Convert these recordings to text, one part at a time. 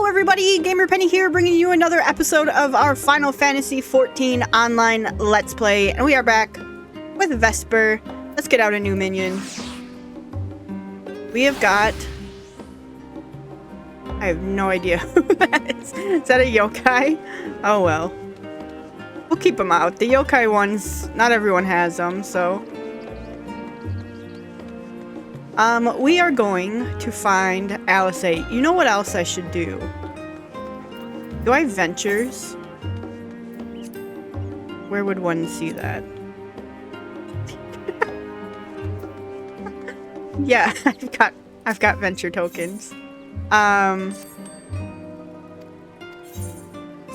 Hello everybody, Gamer Penny here, bringing you another episode of our Final Fantasy XIV online Let's Play, and we are back with Vesper. Let's get out a new minion. We have got... I have no idea who that is. Is that a yokai? Oh well. We'll keep them out. The yokai ones, not everyone has them, so... we are going to find Alice. You know what else I should do? Do I have ventures? Where would one see that? Yeah, I've got venture tokens.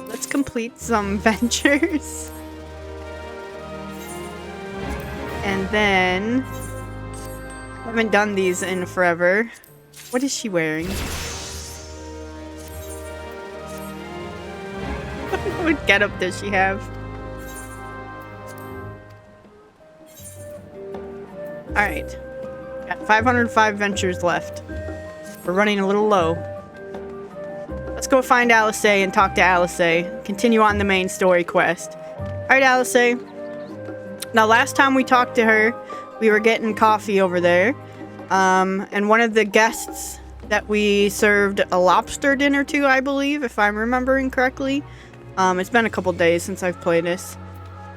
Let's complete some ventures. And then... I haven't done these in forever. What is she wearing? What getup does she have? Alright. Got 505 ventures left. We're running a little low. Let's go find Alice and talk to Alice. Continue on the main story quest. Alright, Alice. Now, last time we talked to her, we were getting coffee over there, and one of the guests that we served a lobster dinner to, I believe, if I'm remembering correctly, it's been a couple days since I've played this,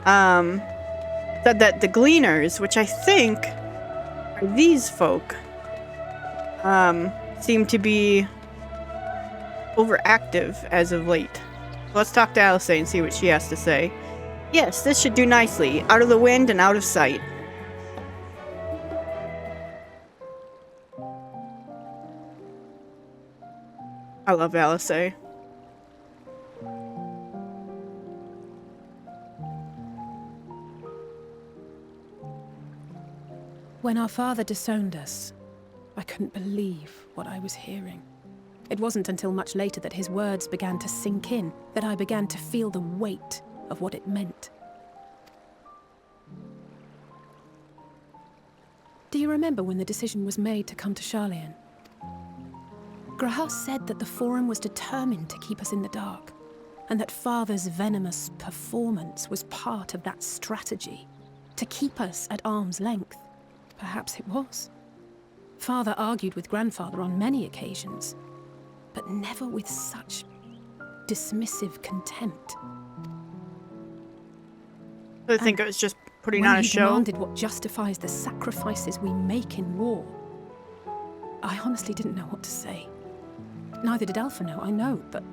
said that the Gleaners, which I think are these folk, seem to be overactive as of late. So let's talk to Alice and see what she has to say. Yes, this should do nicely. Out of the wind and out of sight. I love Alice. When our father disowned us, I couldn't believe what I was hearing. It wasn't until much later that his words began to sink in, that I began to feel the weight of what it meant. Do you remember when the decision was made to come to Charlian? Graham said that the Forum was determined to keep us in the dark, and that Father's venomous performance was part of that strategy, to keep us at arm's length. Perhaps it was. Father argued with Grandfather on many occasions, but never with such dismissive contempt. I think it was just putting on a show. When he demanded what justifies the sacrifices we make in war, I honestly didn't know what to say. Neither did Alpha know, I know, but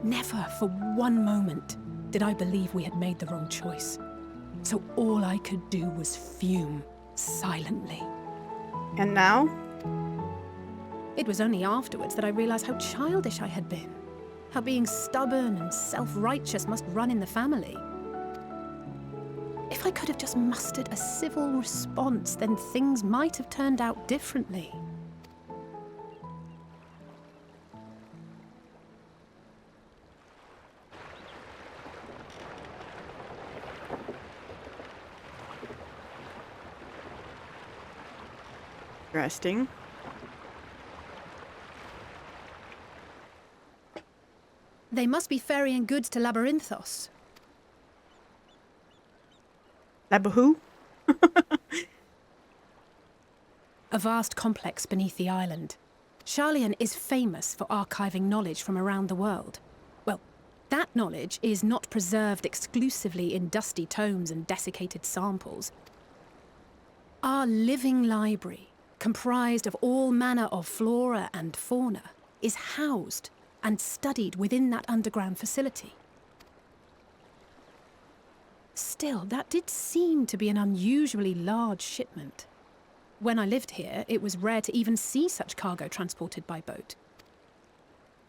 never for one moment did I believe we had made the wrong choice. So all I could do was fume silently. And now? It was only afterwards that I realized how childish I had been. How being stubborn and self-righteous must run in the family. If I could have just mustered a civil response, then things might have turned out differently. Interesting. They must be ferrying goods to Labyrinthos. Labahu? A vast complex beneath the island. Charlian is famous for archiving knowledge from around the world. Well, that knowledge is not preserved exclusively in dusty tomes and desiccated samples. Our living library, comprised of all manner of flora and fauna, is housed and studied within that underground facility. Still, that did seem to be an unusually large shipment. When I lived here, it was rare to even see such cargo transported by boat.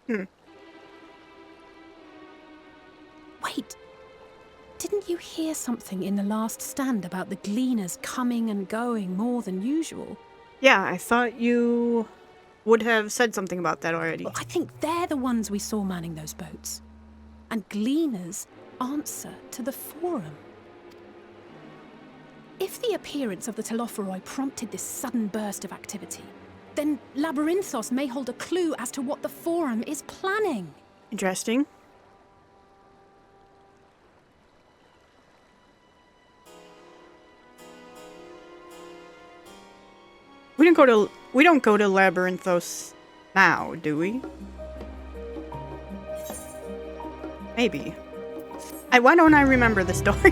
Wait, didn't you hear something in the last stand about the Gleaners coming and going more than usual? Yeah, I thought you would have said something about that already. Well, I think they're the ones we saw manning those boats. And Gleaners answer to the Forum. If the appearance of the Telophoroi prompted this sudden burst of activity, then Labyrinthos may hold a clue as to what the Forum is planning. Interesting. We don't go to Labyrinthos now, do we? Maybe. Why don't I remember the story?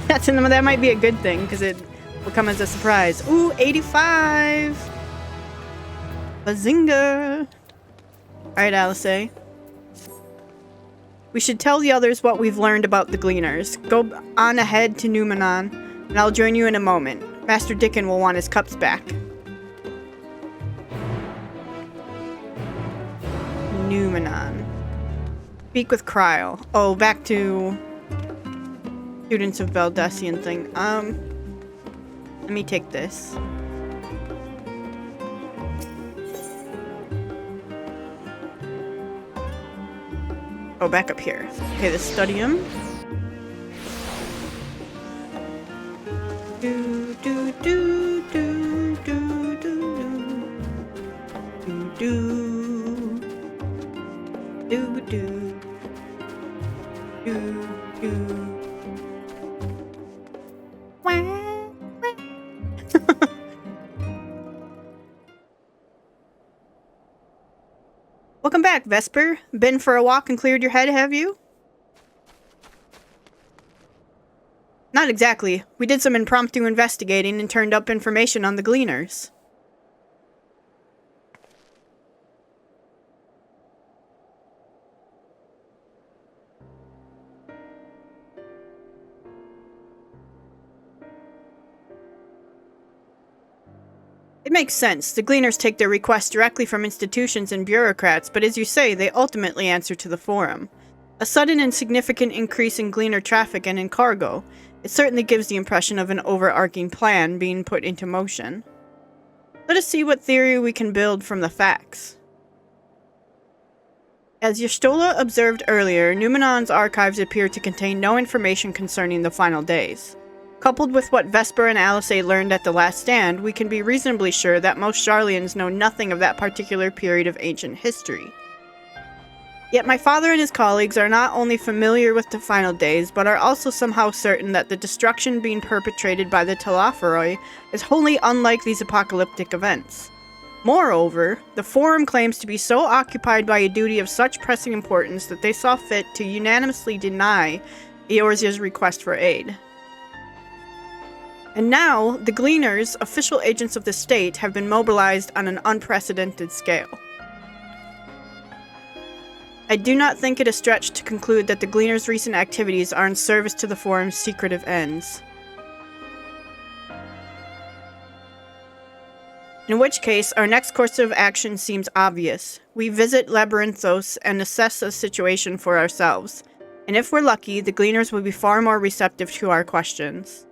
That might be a good thing, because it will come as a surprise. Ooh, 85! Bazinga! Alright, Alice. We should tell the others what we've learned about the Gleaners. Go on ahead to Numenon, and I'll join you in a moment. Master Dickon will want his cups back. Numenon. Speak with Cryle. Oh, back to students of Valdesian thing. Let me take this. Oh, back up here. Okay, the Studium. Do do do do do do do do do do do do. Welcome back, Vesper. Been for a walk and cleared your head, have you? Not exactly. We did some impromptu investigating and turned up information on the Gleaners. It makes sense. The Gleaners take their requests directly from institutions and bureaucrats, but as you say, they ultimately answer to the Forum. A sudden and significant increase in Gleaner traffic and in cargo. It certainly gives the impression of an overarching plan being put into motion. Let us see what theory we can build from the facts. As Y'shtola observed earlier, Numenon's archives appear to contain no information concerning the final days. Coupled with what Vesper and Alice learned at the Last Stand, we can be reasonably sure that most Sharlayans know nothing of that particular period of ancient history. Yet my father and his colleagues are not only familiar with the final days, but are also somehow certain that the destruction being perpetrated by the Telophoroi is wholly unlike these apocalyptic events. Moreover, the Forum claims to be so occupied by a duty of such pressing importance that they saw fit to unanimously deny Eorzea's request for aid. And now, the Gleaners, official agents of the state, have been mobilized on an unprecedented scale. I do not think it a stretch to conclude that the Gleaners' recent activities are in service to the Forum's secretive ends. In which case, our next course of action seems obvious. We visit Labyrinthos and assess the situation for ourselves. And if we're lucky, the Gleaners will be far more receptive to our questions.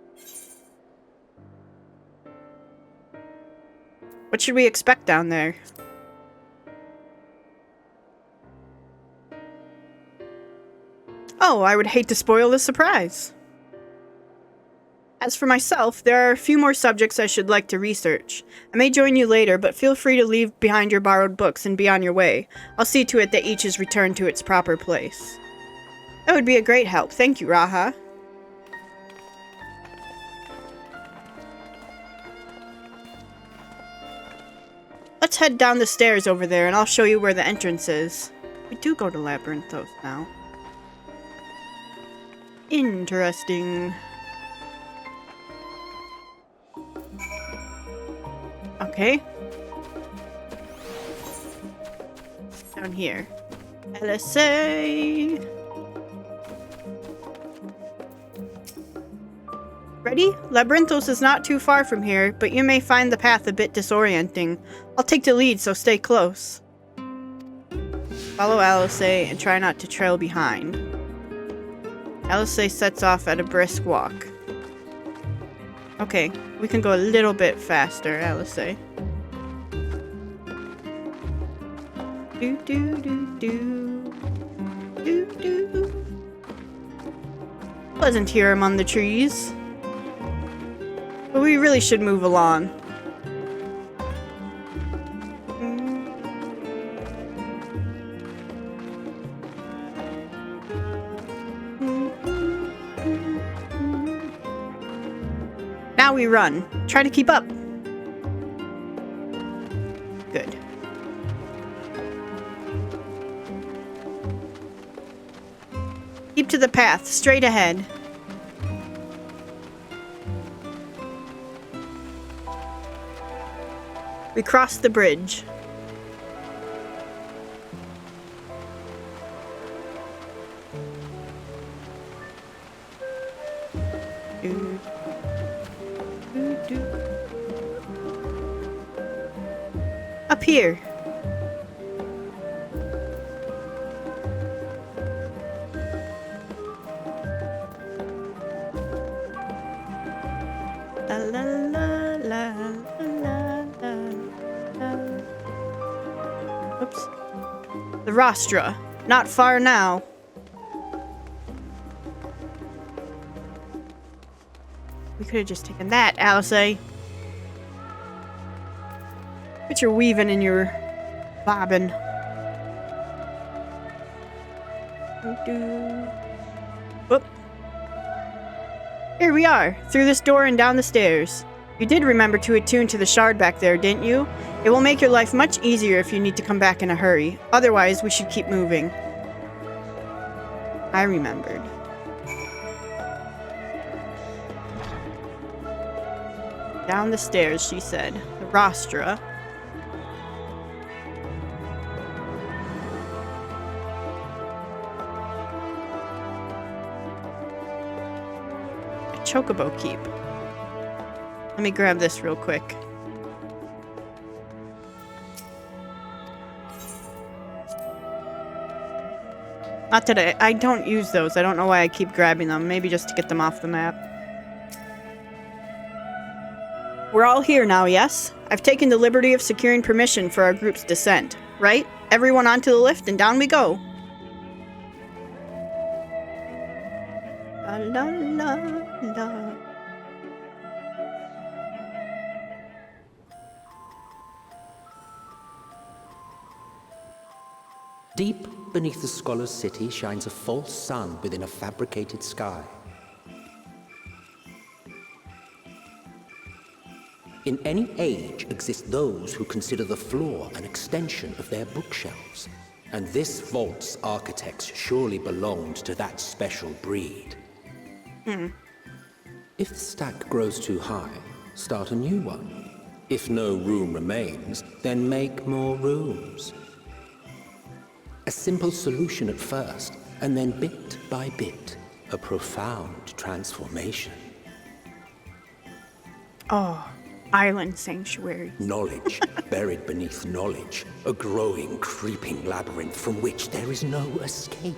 What should we expect down there? Oh, I would hate to spoil the surprise. As for myself, there are a few more subjects I should like to research. I may join you later, but feel free to leave behind your borrowed books and be on your way. I'll see to it that each is returned to its proper place. That would be a great help. Thank you, Raha. Let's head down the stairs over there and I'll show you where the entrance is. We do go to Labyrinthos now. Interesting. Okay. Down here. LSA. Ready? Labyrinthos is not too far from here, but you may find the path a bit disorienting. I'll take the lead, so stay close. Follow Alice and try not to trail behind. Alice sets off at a brisk walk. Okay, we can go a little bit faster, Alice. Do do do do do do. Pleasant here among the trees. But we really should move along. Now we run. Try to keep up. Good. Keep to the path, straight ahead. We crossed the bridge. Up here. La la la la la la. Oops. The rostra. Not far now. We could have just taken that, Alice. Put your weaving in your bobbin. Whoop. Here we are, through this door and down the stairs. You did remember to attune to the shard back there, didn't you? It will make your life much easier if you need to come back in a hurry. Otherwise, we should keep moving. I remembered. Down the stairs, she said. The rostra. A chocobo keep. Let me grab this real quick. Not today. I don't use those. I don't know why I keep grabbing them. Maybe just to get them off the map. We're all here now, yes? I've taken the liberty of securing permission for our group's descent. Right? Everyone onto the lift and down we go. La la la la. Deep beneath the scholar's city shines a false sun within a fabricated sky. In any age exist those who consider the floor an extension of their bookshelves, and this vault's architects surely belonged to that special breed. If the stack grows too high, start a new one. If no room remains, then make more rooms. A simple solution at first, and then bit by bit, a profound transformation. Oh, island sanctuary. Knowledge buried beneath knowledge, a growing, creeping labyrinth from which there is no escape.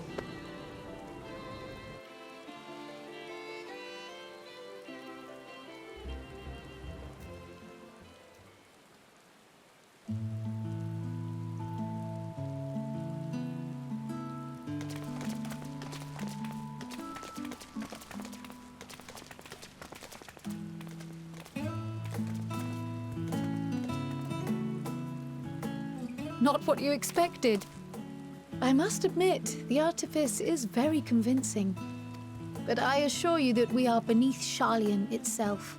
Not what you expected. I must admit, the artifice is very convincing. But I assure you that we are beneath Sharlayan itself.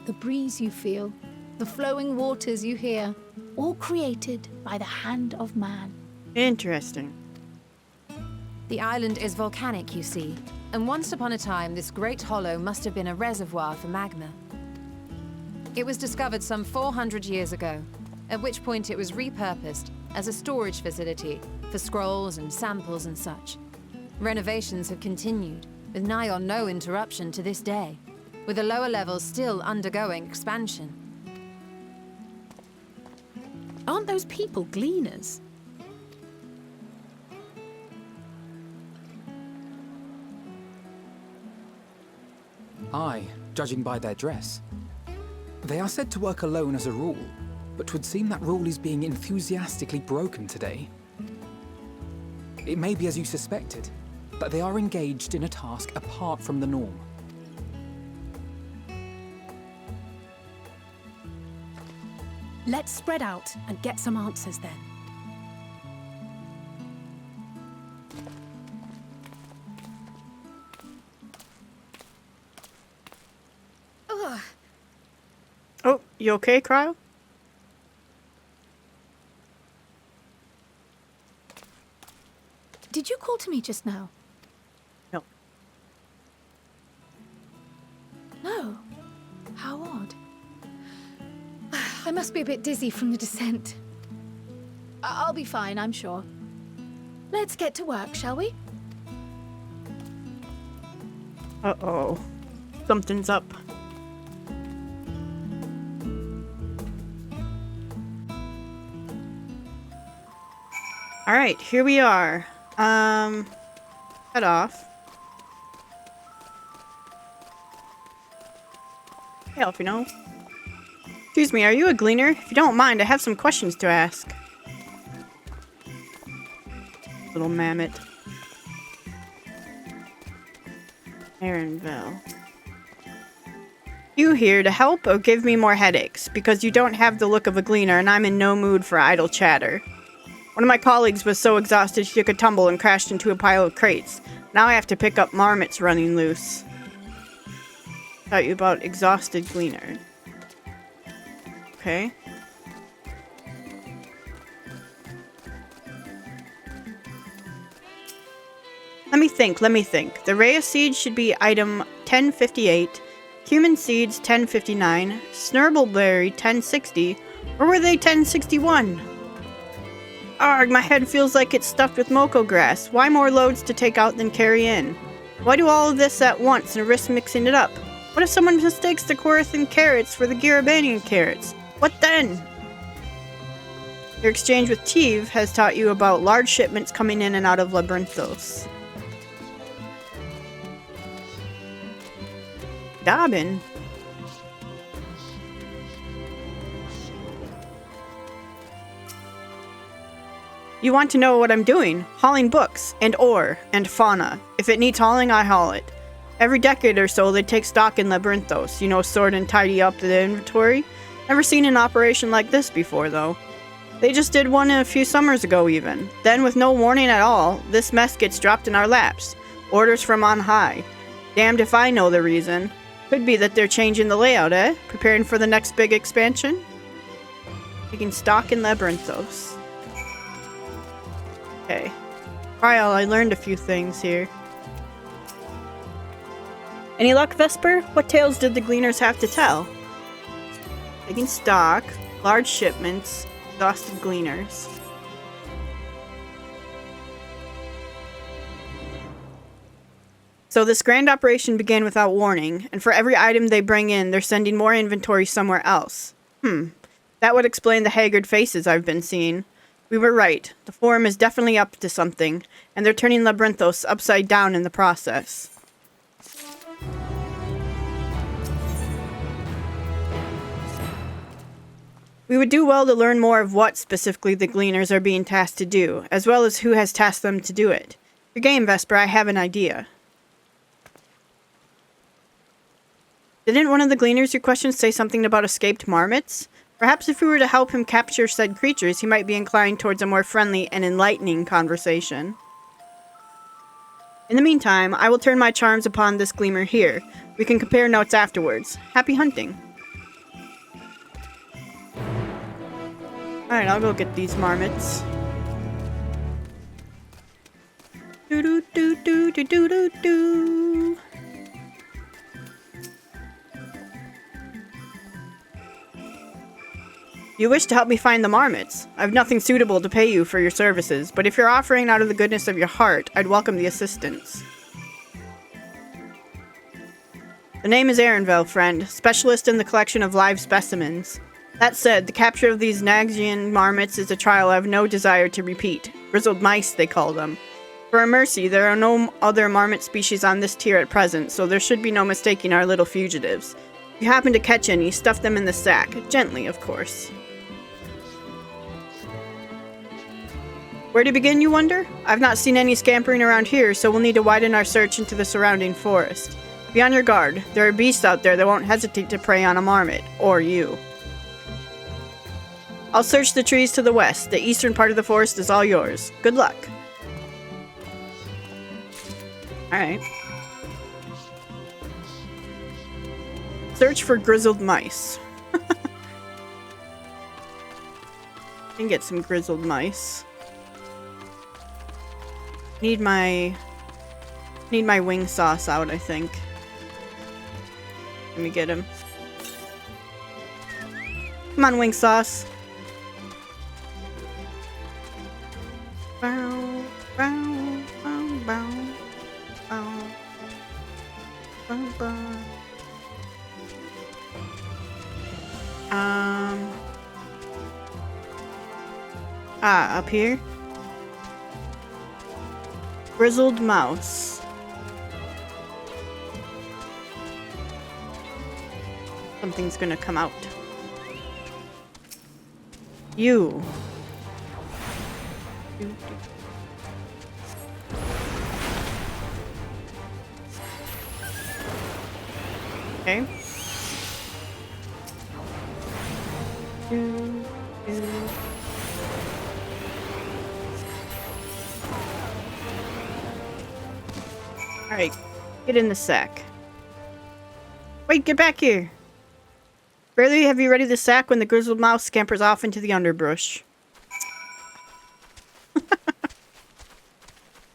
The breeze you feel, the flowing waters you hear, all created by the hand of man. Interesting. The island is volcanic, you see, and once upon a time this great hollow must have been a reservoir for magma. It was discovered some 400 years ago, at which point it was repurposed as a storage facility for scrolls and samples and such. Renovations have continued, with nigh on no interruption to this day, with the lower levels still undergoing expansion. Aren't those people Gleaners? Aye, judging by their dress. They are said to work alone as a rule, but 'twould seem that rule is being enthusiastically broken today. It may be as you suspected, but they are engaged in a task apart from the norm. Let's spread out and get some answers then. You okay, Cryo? Did you call to me just now? No. No. How odd. I must be a bit dizzy from the descent. I'll be fine, I'm sure. Let's get to work, shall we? Uh-oh. Something's up. Alright, here we are. Head off. Hey, Alfino. Excuse me, are you a Gleaner? If you don't mind, I have some questions to ask. Little mammoth. Aaronville. You here to help or give me more headaches? Because you don't have the look of a Gleaner and I'm in no mood for idle chatter. One of my colleagues was so exhausted she took a tumble and crashed into a pile of crates. Now I have to pick up marmots running loose. Taught you about exhausted Gleaner. Okay. Let me think. The Rhea seeds should be item 1058, cumin seeds 1059, snurbbleberry 1060, or were they 1061? Arg, my head feels like it's stuffed with moko grass. Why more loads to take out than carry in? Why do all of this at once and risk mixing it up? What if someone mistakes the Korathan carrots for the Garabanian carrots? What then? Your exchange with Teve has taught you about large shipments coming in and out of Labyrinthos. Dobbin? You want to know what I'm doing? Hauling books, and ore, and fauna. If it needs hauling, I haul it. Every decade or so, they take stock in Labyrinthos, you know, sort and tidy up the inventory. Never seen an operation like this before, though. They just did one a few summers ago, even. Then, with no warning at all, this mess gets dropped in our laps. Orders from on high. Damned if I know the reason. Could be that they're changing the layout, eh? Preparing for the next big expansion? Taking stock in Labyrinthos. Okay. Kyle, I learned a few things here. Any luck, Vesper? What tales did the Gleaners have to tell? Taking stock, large shipments, exhausted Gleaners. So this grand operation began without warning, and for every item they bring in, they're sending more inventory somewhere else. That would explain the haggard faces I've been seeing. We were right. The Forum is definitely up to something, and they're turning Labyrinthos upside down in the process. We would do well to learn more of what specifically the Gleaners are being tasked to do, as well as who has tasked them to do it. Your game, Vesper, I have an idea. Didn't one of the Gleaners you questioned say something about escaped marmots? Perhaps if we were to help him capture said creatures, he might be inclined towards a more friendly and enlightening conversation. In the meantime, I will turn my charms upon this Gleaner here. We can compare notes afterwards. Happy hunting. Alright, I'll go get these marmots. Do-do-do-do-do-do-do-do. You wish to help me find the marmots. I've nothing suitable to pay you for your services, but if you're offering out of the goodness of your heart, I'd welcome the assistance. The name is Aaronville, friend, specialist in the collection of live specimens. That said, the capture of these Nagyan marmots is a trial I have no desire to repeat. Grizzled mice, they call them. For a mercy, there are no other marmot species on this tier at present, so there should be no mistaking our little fugitives. If you happen to catch any, stuff them in the sack. Gently, of course. Where to begin, you wonder? I've not seen any scampering around here, so we'll need to widen our search into the surrounding forest. Be on your guard. There are beasts out there that won't hesitate to prey on a marmot. Or you. I'll search the trees to the west. The eastern part of the forest is all yours. Good luck. Alright. Search for grizzled mice. Can get some grizzled mice. Need my wing sauce out, I think. Let me get him. Come on, wing sauce. Bow, bow, bow, bow, bow, bow, bow. Up here. Grizzled mouse. Something's gonna come out. You. Okay. Alright, get in the sack. Wait, get back here! Barely have you ready the sack when the grizzled mouse scampers off into the underbrush.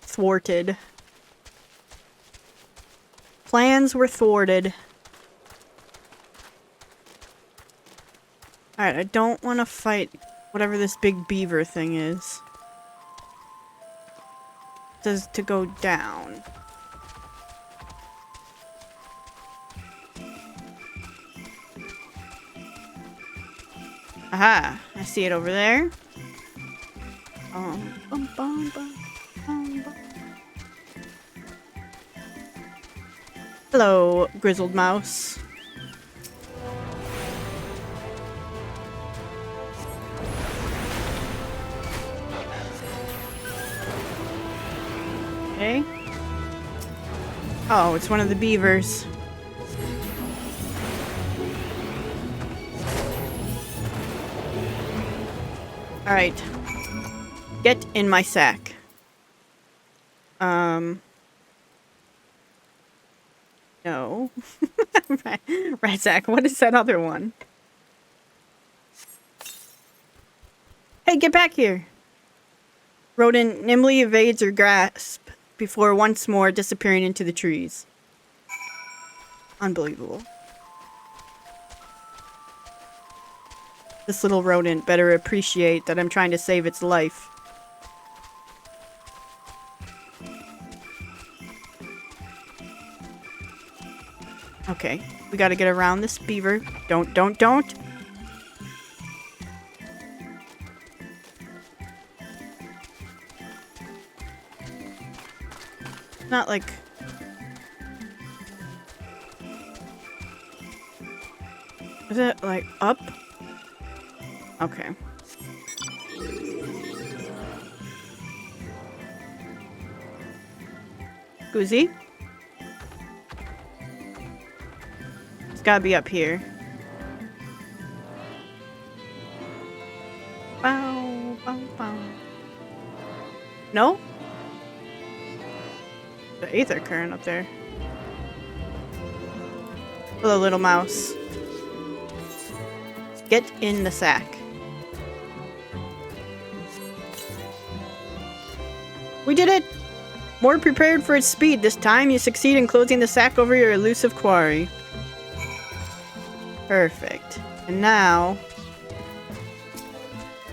Thwarted. Plans were thwarted. Alright, I don't want to fight whatever this big beaver thing is. It says to go down. Aha! I see it over there. Bum, bum, bum, bum, bum. Hello, grizzled mouse. Okay. Oh, it's one of the beavers. Alright. Get in my sack. No. Rat sack, what is that other one? Hey, get back here! Rodent nimbly evades her grasp before once more disappearing into the trees. Unbelievable. This little rodent better appreciate that I'm trying to save its life. Okay, we gotta get around this beaver. Don't! Not like... Is it like up? Okay. Goozy? It's gotta be up here. Bow, bow, bow. No? The aether current up there. Hello, little mouse. Get in the sack. We did it! More prepared for its speed this time, you succeed in closing the sack over your elusive quarry. Perfect. And now...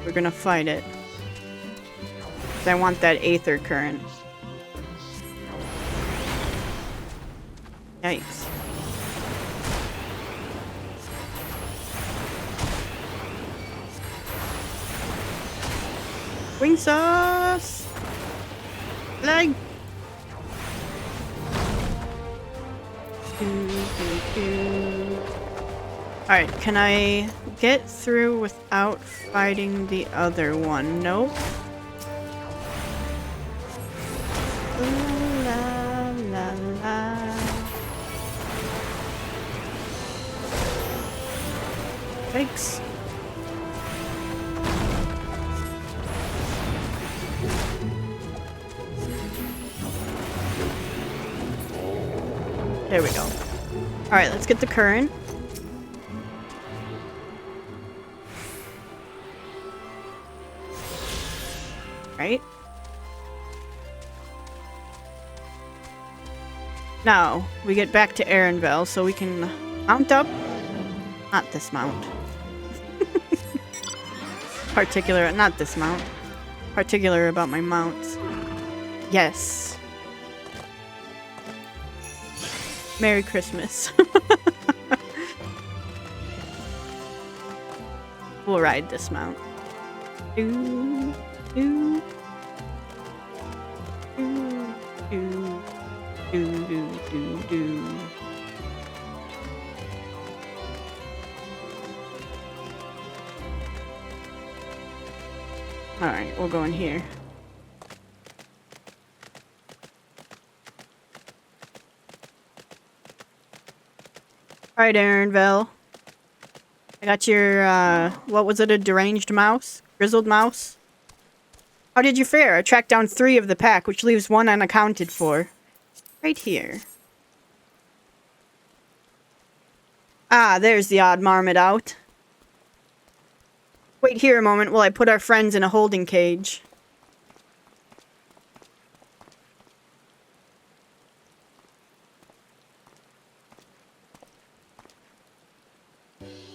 we're gonna fight it. 'Cause I want that aether current. Yikes. Wing sauce! Leg! Alright, can I get through without fighting the other one? Nope. La, la, la. Thanks. There we go. Alright, let's get the current. Right? Now, we get back to Erenville so we can mount up. Not this mount. Not this mount. Particular about my mounts. Yes. Merry Christmas. We'll ride this mount. Do, do, do, do, do. Alright, we'll go in here. Alright, Erenville. I got your, what was it, a deranged mouse? Grizzled mouse? How did you fare? I tracked down 3 of the pack, which leaves 1 unaccounted for. Right here. Ah, there's the odd marmot out. Wait here a moment while I put our friends in a holding cage.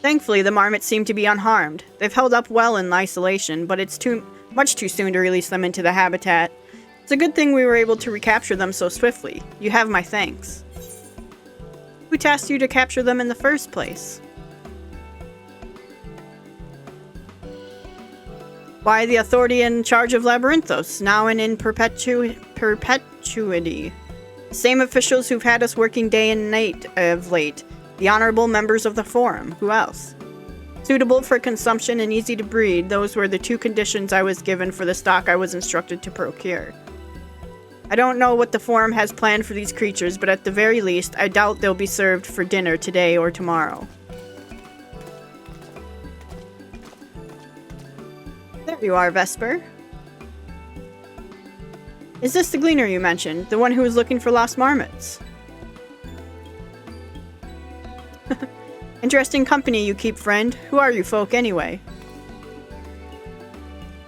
Thankfully, the marmots seem to be unharmed. They've held up well in isolation, but it's much too soon to release them into the habitat. It's a good thing we were able to recapture them so swiftly. You have my thanks. Who tasked you to capture them in the first place? Why, the authority in charge of Labyrinthos, now and in perpetuity. The same officials who've had us working day and night of late. The honorable members of the Forum. Who else? Suitable for consumption and easy to breed, those were the 2 conditions I was given for the stock I was instructed to procure. I don't know what the Forum has planned for these creatures, but at the very least, I doubt they'll be served for dinner today or tomorrow. There you are, Vesper. Is this the Gleaner you mentioned? The one who was looking for lost marmots? Interesting company you keep, friend. Who are you folk, anyway?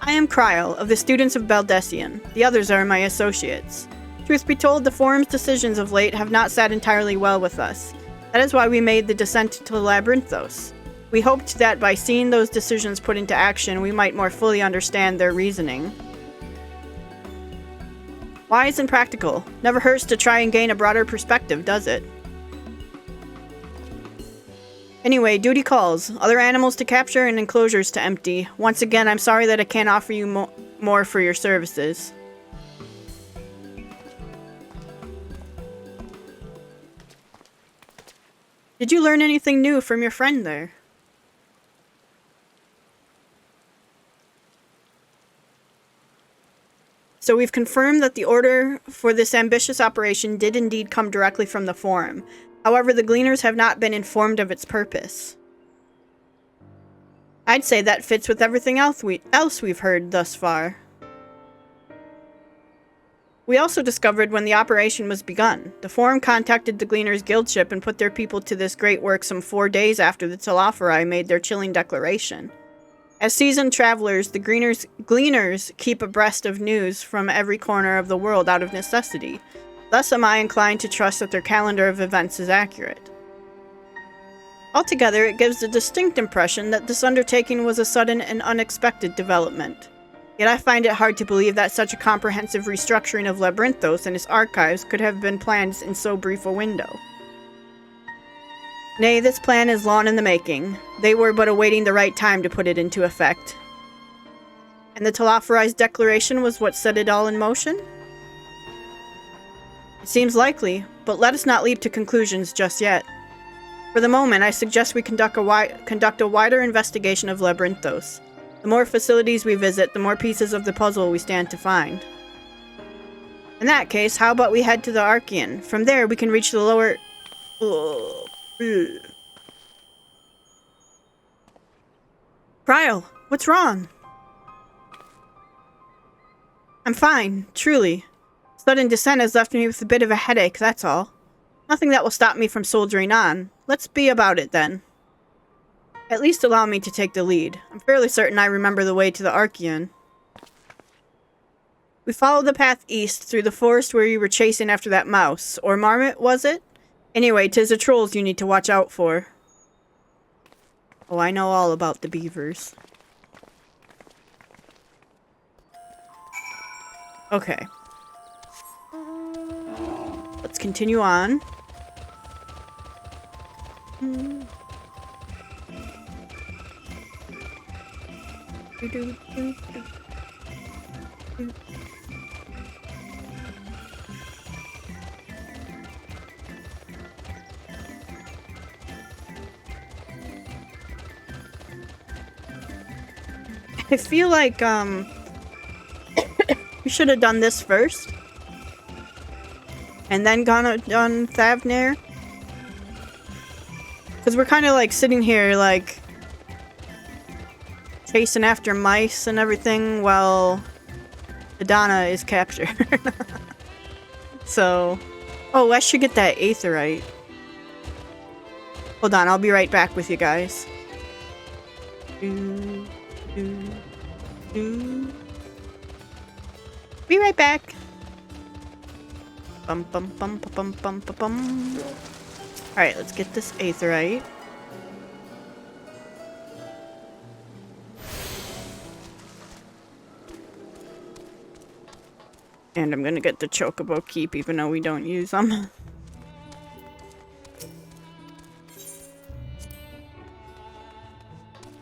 I am Kryl, of the Students of Baldessian. The others are my associates. Truth be told, the Forum's decisions of late have not sat entirely well with us. That is why we made the descent to Labyrinthos. We hoped that by seeing those decisions put into action, we might more fully understand their reasoning. Wise and practical. Never hurts to try and gain a broader perspective, does it? Anyway, duty calls. Other animals to capture and enclosures to empty. Once again, I'm sorry that I can't offer you more for your services. Did you learn anything new from your friend there? So we've confirmed that the order for this ambitious operation did indeed come directly from the Forum. However, the Gleaners have not been informed of its purpose. I'd say that fits with everything else we've heard thus far. We also discovered when the operation was begun. The Forum contacted the Gleaners guild ship and put their people to this great work some 4 days after the Telophori made their chilling declaration. As seasoned travelers, the Gleaners keep abreast of news from every corner of the world out of necessity. Thus am I inclined to trust that their calendar of events is accurate. Altogether, it gives a distinct impression that this undertaking was a sudden and unexpected development. Yet I find it hard to believe that such a comprehensive restructuring of Labyrinthos and its archives could have been planned in so brief a window. Nay, this plan is long in the making. They were but awaiting the right time to put it into effect. And the Telophori's declaration was what set it all in motion? It seems likely, but let us not leap to conclusions just yet. For the moment, I suggest we conduct a wider investigation of Labyrinthos. The more facilities we visit, the more pieces of the puzzle we stand to find. In that case, how about we head to the Archean? From there, we can reach the lower... Kryl, what's wrong? I'm fine, truly. Sudden descent has left me with a bit of a headache, that's all. Nothing that will stop me from soldiering on. Let's be about it, then. At least allow me to take the lead. I'm fairly certain I remember the way to the Archean. We followed the path east through the forest where you were chasing after that mouse. Or marmot, was it? Anyway, 'tis the trolls you need to watch out for. Oh, I know all about the beavers. Okay. Let's continue on. I feel like, we should have done this first. And then done Thavnair. Because we're kind of like sitting here like chasing after mice and everything while Adana is captured. So, oh, I should get that aetherite. Hold on, I'll be right back with you guys. Be right back. Bum bum bum bum bum bum bum. Alright, let's get this aetherite. And I'm gonna get the chocobo keep even though we don't use them.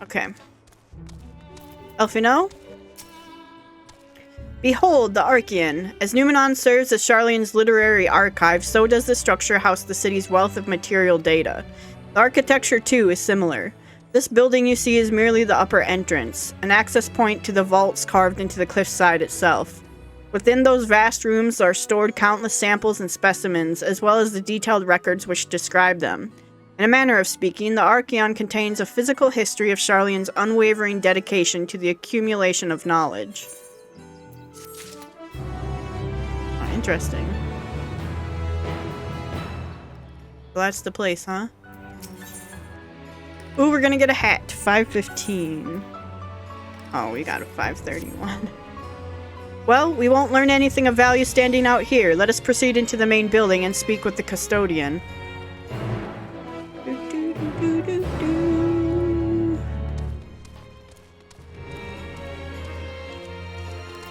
Okay. Elfino? Behold, the Archean. As Numenon serves as Sharlayan's literary archive, so does this structure house the city's wealth of material data. The architecture, too, is similar. This building you see is merely the upper entrance, an access point to the vaults carved into the cliffside itself. Within those vast rooms are stored countless samples and specimens, as well as the detailed records which describe them. In a manner of speaking, the Archeon contains a physical history of Sharlayan's unwavering dedication to the accumulation of knowledge. Oh, interesting. Well, that's the place, huh? Ooh, we're gonna get a hat. 515. Oh, we got a 531. Well, we won't learn anything of value standing out here. Let us proceed into the main building and speak with the custodian.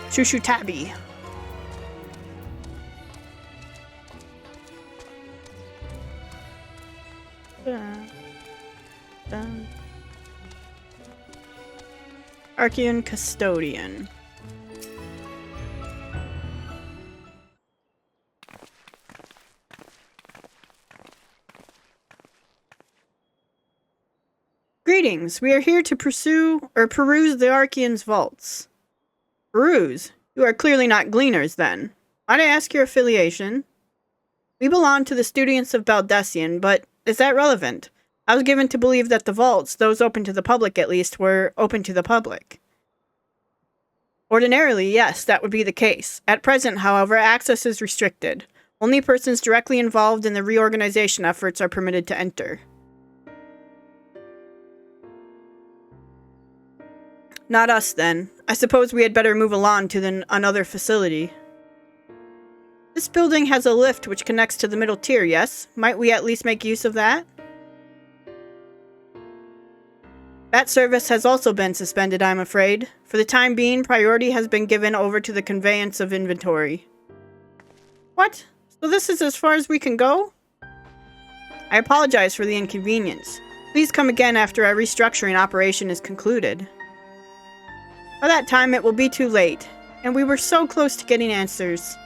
Shushu Tabby. Archean Custodian. Greetings. We are here to peruse the Archean's vaults. Peruse? You are clearly not Gleaners, then. Might I ask your affiliation? We belong to the students of Baldessian, but is that relevant? I was given to believe that the vaults, those open to the public at least, were open to the public. Ordinarily, yes, that would be the case. At present, however, access is restricted. Only persons directly involved in the reorganization efforts are permitted to enter. Not us, then. I suppose we had better move along to another facility. This building has a lift which connects to the middle tier, yes? Might we at least make use of that? That service has also been suspended, I'm afraid. For the time being, priority has been given over to the conveyance of inventory. What? So this is as far as we can go? I apologize for the inconvenience. Please come again after our restructuring operation is concluded. By that time, it will be too late, and we were so close to getting answers.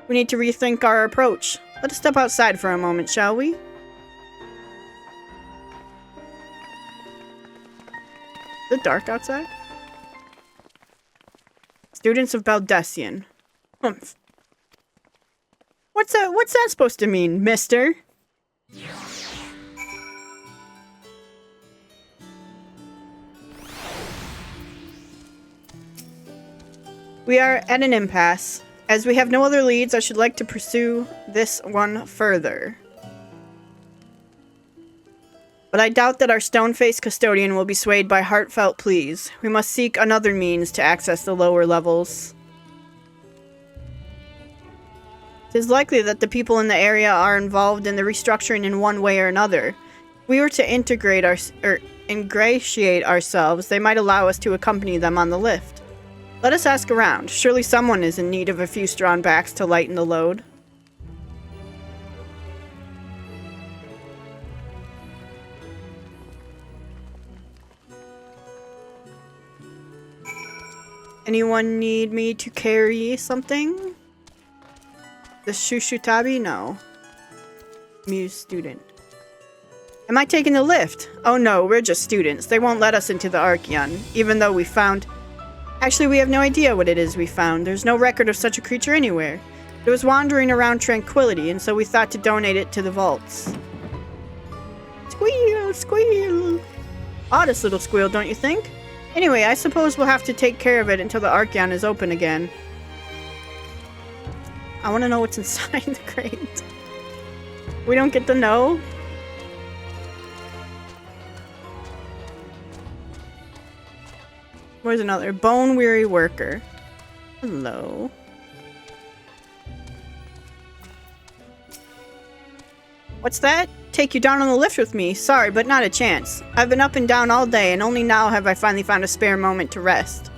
We need to rethink our approach. Let us step outside for a moment, shall we? Is it dark outside? Students of Baldessian. Humph. What's that supposed to mean, mister? We are at an impasse. As we have no other leads, I should like to pursue this one further. But I doubt that our stone-faced custodian will be swayed by heartfelt pleas. We must seek another means to access the lower levels. It is likely that the people in the area are involved in the restructuring in one way or another. If we were to ingratiate ourselves, they might allow us to accompany them on the lift. Let us ask around. Surely someone is in need of a few strong backs to lighten the load. Anyone need me to carry something? The Shushutabi? No. Muse student. Am I taking the lift? Oh no, we're just students. They won't let us into the Archeon, even though we found... Actually, we have no idea what it is we found. There's no record of such a creature anywhere. It was wandering around Tranquility, and so we thought to donate it to the vaults. Squeal, squeal. Oddest little squeal, don't you think? Anyway, I suppose we'll have to take care of it until the Archeon is open again. I want to know what's inside the crate. We don't get to know? Where's another? Bone-weary worker. Hello. What's that? Take you down on the lift with me. Sorry, but not a chance. I've been up and down all day, and only now have I finally found a spare moment to rest.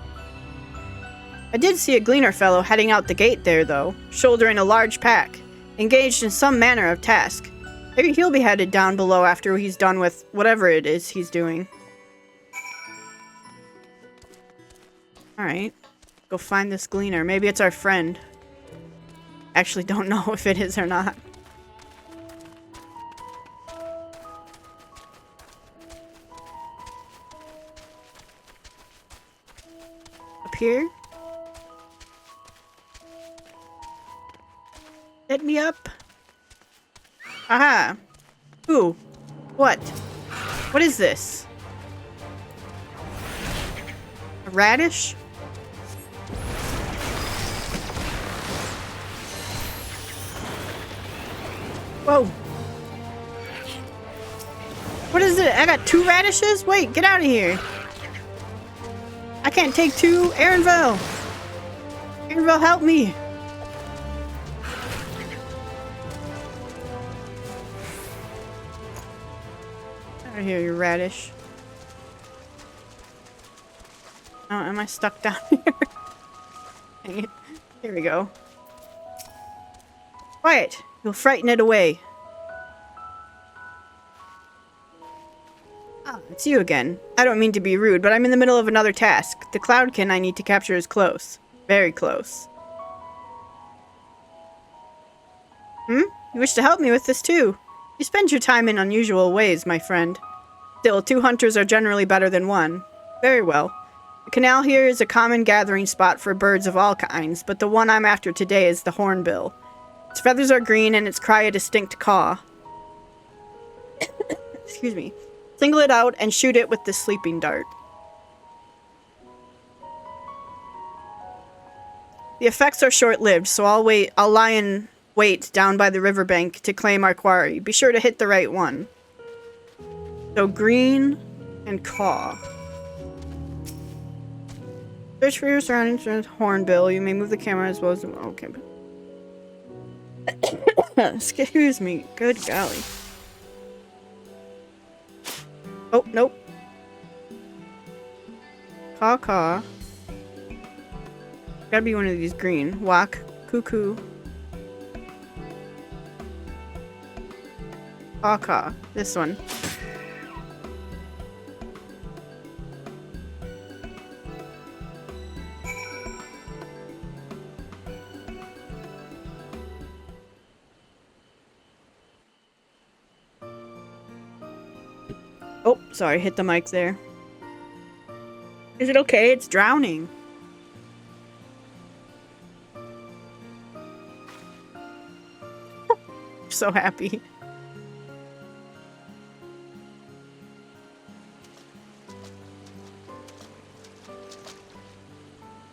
I did see a Gleaner fellow heading out the gate there, though, shouldering a large pack, engaged in some manner of task. Maybe he'll be headed down below after he's done with whatever it is he's doing. Alright. Go find this Gleaner. Maybe it's our friend. Actually don't know if it is or not. Up here? Let me up. Aha. Ooh. What? What is this? A radish? Whoa. What is it? I got 2 radishes? Wait, get out of here. I can't take 2. Aaronville. Aaronville, help me. Out of here, you radish. Oh, am I stuck down here? Dang it. Here we go. Quiet. You'll frighten it away. Ah, it's you again. I don't mean to be rude, but I'm in the middle of another task. The cloudkin I need to capture is close. Very close. You wish to help me with this too? You spend your time in unusual ways, my friend. Still, 2 hunters are generally better than 1. Very well. The canal here is a common gathering spot for birds of all kinds, but the one I'm after today is the hornbill. Its feathers are green and its cry a distinct caw. Excuse me. Single it out and shoot it with the sleeping dart. The effects are short-lived, so I'll lie in wait down by the riverbank to claim our quarry. Be sure to hit the right one. So green and caw. Search for your surroundings with hornbill. You may move the camera as well as... Okay. Excuse me. Good golly. Oh, nope. Caw caw. Gotta be one of these green. Walk. Cuckoo. Caw caw. This one. Oh, sorry, hit the mic there. Is it okay? It's drowning. So happy.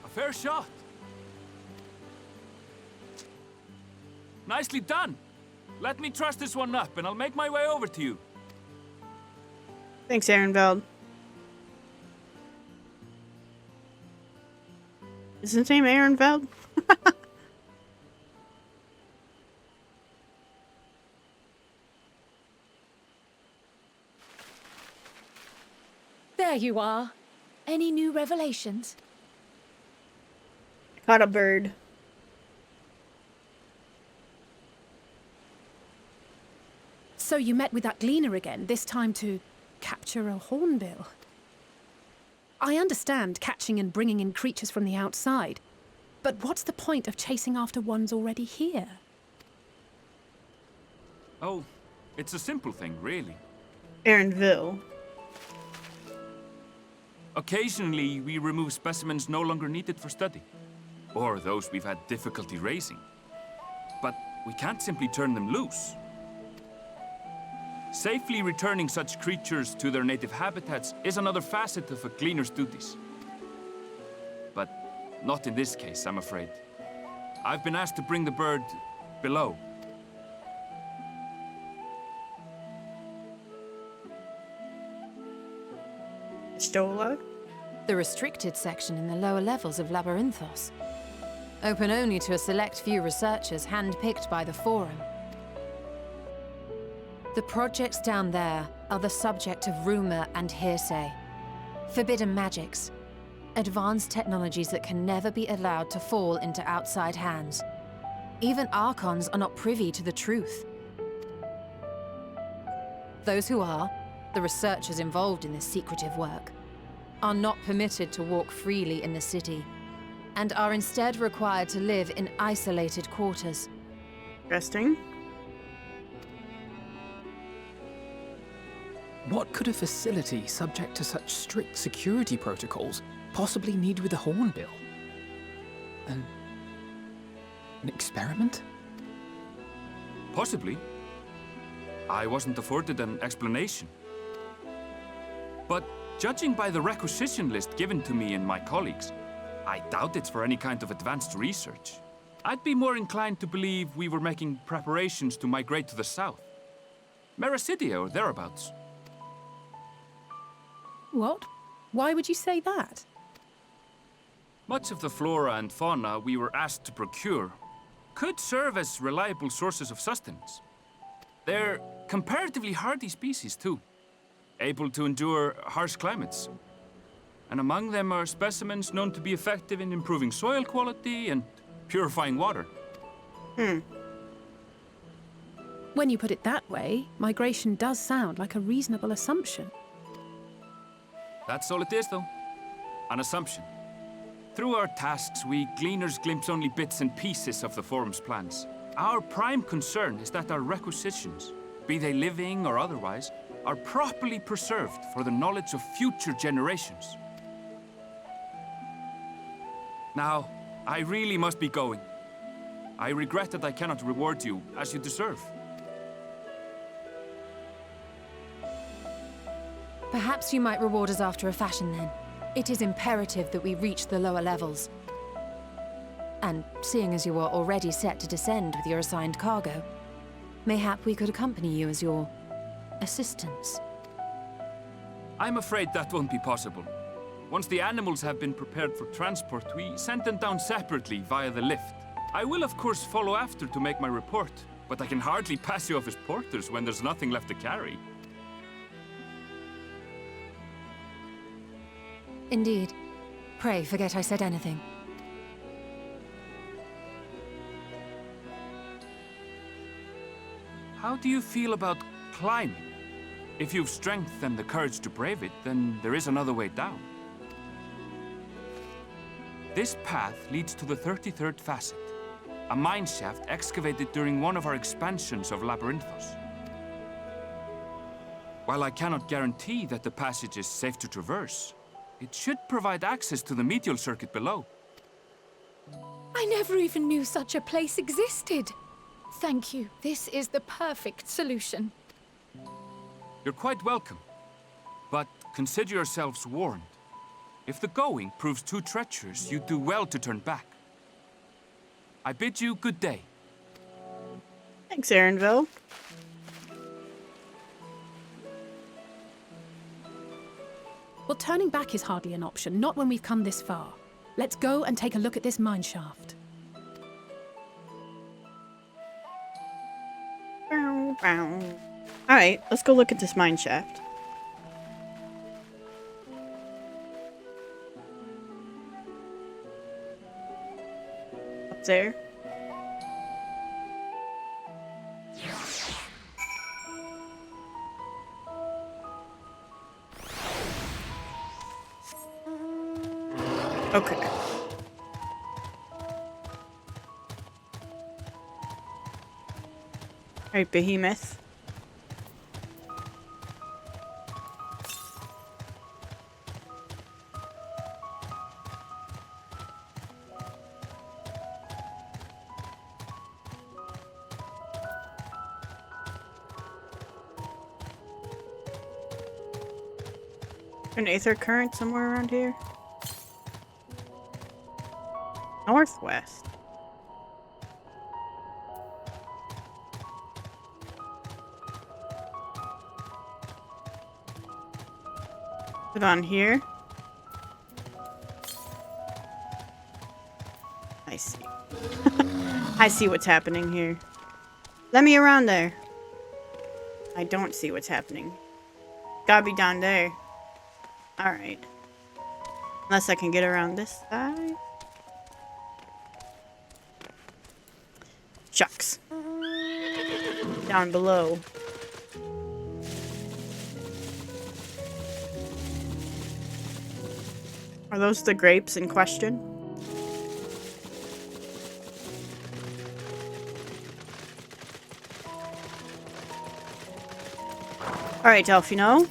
A fair shot. Nicely done. Let me truss this one up and I'll make my way over to you. Thanks, Aaronveld. Is his name Aaronveld? There you are. Any new revelations? Caught a bird. So you met with that Gleaner again, this time to capture a hornbill. I understand catching and bringing in creatures from the outside, but what's the point of chasing after ones already here? Oh, it's a simple thing, really. Aaronville. Occasionally, we remove specimens no longer needed for study, or those we've had difficulty raising. But we can't simply turn them loose. Safely returning such creatures to their native habitats is another facet of a Gleaner's duties. But not in this case, I'm afraid. I've been asked to bring the bird below. Stola? The restricted section in the lower levels of Labyrinthos. Open only to a select few researchers handpicked by the Forum. The projects down there are the subject of rumor and hearsay. Forbidden magics. Advanced technologies that can never be allowed to fall into outside hands. Even Archons are not privy to the truth. Those who are, the researchers involved in this secretive work, are not permitted to walk freely in the city, and are instead required to live in isolated quarters. Interesting. What could a facility subject to such strict security protocols possibly need with a hornbill? An experiment? Possibly. I wasn't afforded an explanation. But judging by the requisition list given to me and my colleagues, I doubt it's for any kind of advanced research. I'd be more inclined to believe we were making preparations to migrate to the south. Mericidia or thereabouts. What? Why would you say that? Much of the flora and fauna we were asked to procure could serve as reliable sources of sustenance. They're comparatively hardy species, too, able to endure harsh climates. And among them are specimens known to be effective in improving soil quality and purifying water. When you put it that way, migration does sound like a reasonable assumption. That's all it is, though. An assumption. Through our tasks, we Gleaners glimpse only bits and pieces of the Forum's plans. Our prime concern is that our requisitions, be they living or otherwise, are properly preserved for the knowledge of future generations. Now, I really must be going. I regret that I cannot reward you as you deserve. Perhaps you might reward us after a fashion, then. It is imperative that we reach the lower levels. And seeing as you are already set to descend with your assigned cargo, mayhap we could accompany you as your assistants. I'm afraid that won't be possible. Once the animals have been prepared for transport, we send them down separately via the lift. I will, of course, follow after to make my report, but I can hardly pass you off as porters when there's nothing left to carry. Indeed. Pray forget I said anything. How do you feel about climbing? If you've strength and the courage to brave it, then there is another way down. This path leads to the 33rd facet, a mine shaft excavated during one of our expansions of Labyrinthos. While I cannot guarantee that the passage is safe to traverse, it should provide access to the medial circuit below. I never even knew such a place existed. Thank you. This is the perfect solution. You're quite welcome, but consider yourselves warned. If the going proves too treacherous, you do well to turn back. I bid you good day. Thanks, Aaronville. Well, turning back is hardly an option, not when we've come this far. Let's go and take a look at this mine shaft. Alright, let's go look at this mine shaft. there. Okay. Alright, behemoth. An aether current somewhere around here? Northwest. Is it on here? I see. I see what's happening here. Let me around there. I don't see what's happening. Gotta be down there. Alright. Unless I can get around this side. Shucks. Down below. Are those the grapes in question? Alright, Delphino.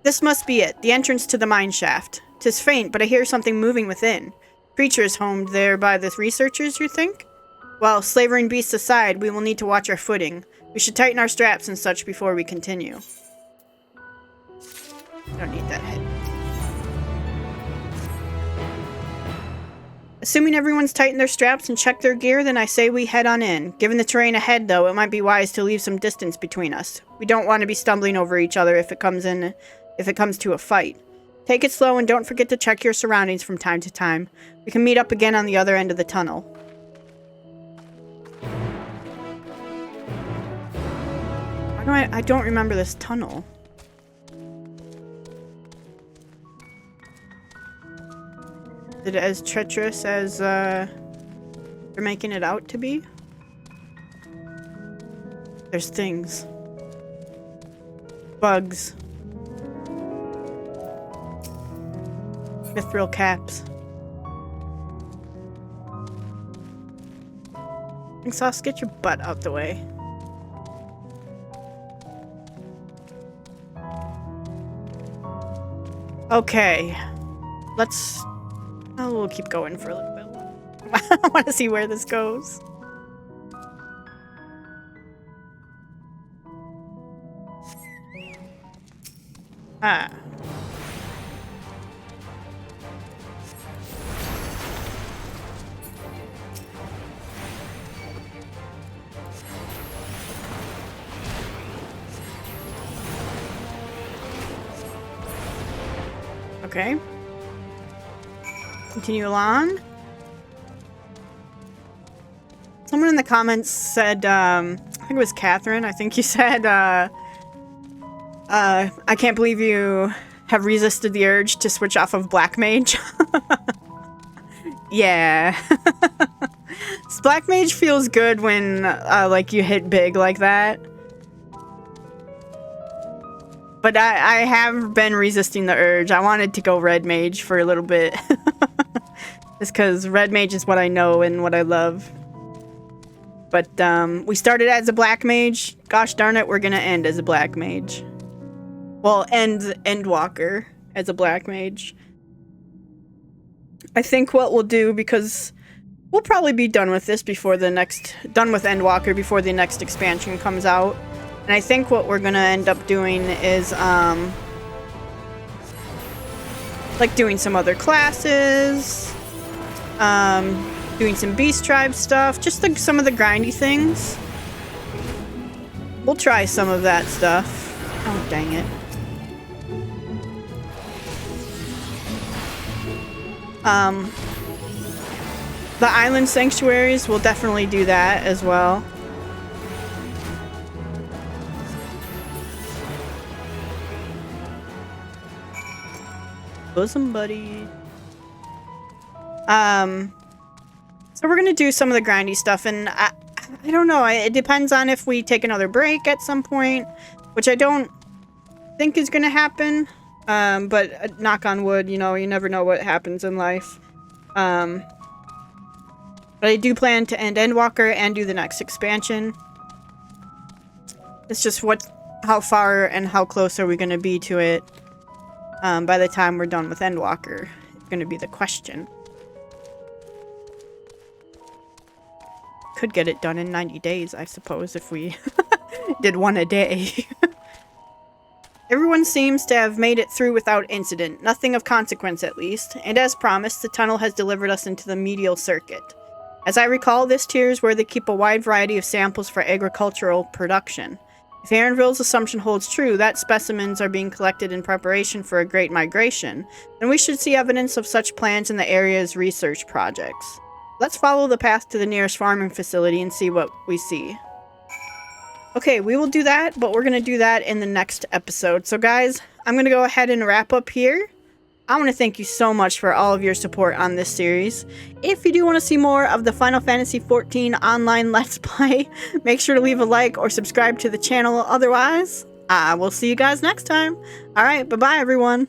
This must be it, the entrance to the mine shaft. 'Tis faint, but I hear something moving within. Creatures homed there by the researchers, you think? Well, slavering beasts aside, we will need to watch our footing. We should tighten our straps and such before we continue. Don't need that head. Assuming everyone's tightened their straps and checked their gear, then I say we head on in. Given the terrain ahead, though, it might be wise to leave some distance between us. We don't want to be stumbling over each other if it comes to a fight. Take it slow and don't forget to check your surroundings from time to time. We can meet up again on the other end of the tunnel. I don't remember this tunnel. Is it as treacherous as they're making it out to be? There's things. Bugs. Mithril caps. Sauce, get your butt out the way. Okay. Let's... Oh, we'll keep going for a little bit. I want to see where this goes. Ah. Okay. Continue along. Someone in the comments said, I think it was Catherine, I think you said, I can't believe you have resisted the urge to switch off of Black Mage. Yeah. Black Mage feels good when, like, you hit big like that. But I have been resisting the urge. I wanted to go Red Mage for a little bit. Just because Red Mage is what I know and what I love. But we started as a Black Mage. Gosh darn it, we're going to end as a Black Mage. Well, Endwalker as a Black Mage. I think what we'll do, because we'll probably be done with this before the next... Done with Endwalker before the next expansion comes out. And I think what we're gonna end up doing is, like doing some other classes, doing some Beast Tribe stuff, just like some of the grindy things. We'll try some of that stuff. Oh, dang it. The island sanctuaries, we'll definitely do that as well. Bosom buddy. So we're gonna do some of the grindy stuff, and I don't know. It depends on if we take another break at some point, which I don't think is gonna happen. But knock on wood, you know, you never know what happens in life. But I do plan to end Endwalker and do the next expansion. It's just how far and how close are we gonna be to it by the time we're done with Endwalker? It's gonna be the question. Could get it done in 90 days, I suppose, if we did one a day. Everyone seems to have made it through without incident, nothing of consequence at least, and as promised, the tunnel has delivered us into the medial circuit. As I recall, this tier is where they keep a wide variety of samples for agricultural production. If Aaronville's assumption holds true, that specimens are being collected in preparation for a great migration, then we should see evidence of such plans in the area's research projects. Let's follow the path to the nearest farming facility and see what we see. Okay, we will do that, but we're going to do that in the next episode. So guys, I'm going to go ahead and wrap up here. I want to thank you so much for all of your support on this series. If you do want to see more of the Final Fantasy XIV online Let's Play, make sure to leave a like or subscribe to the channel. Otherwise, I will see you guys next time. Alright, bye-bye everyone.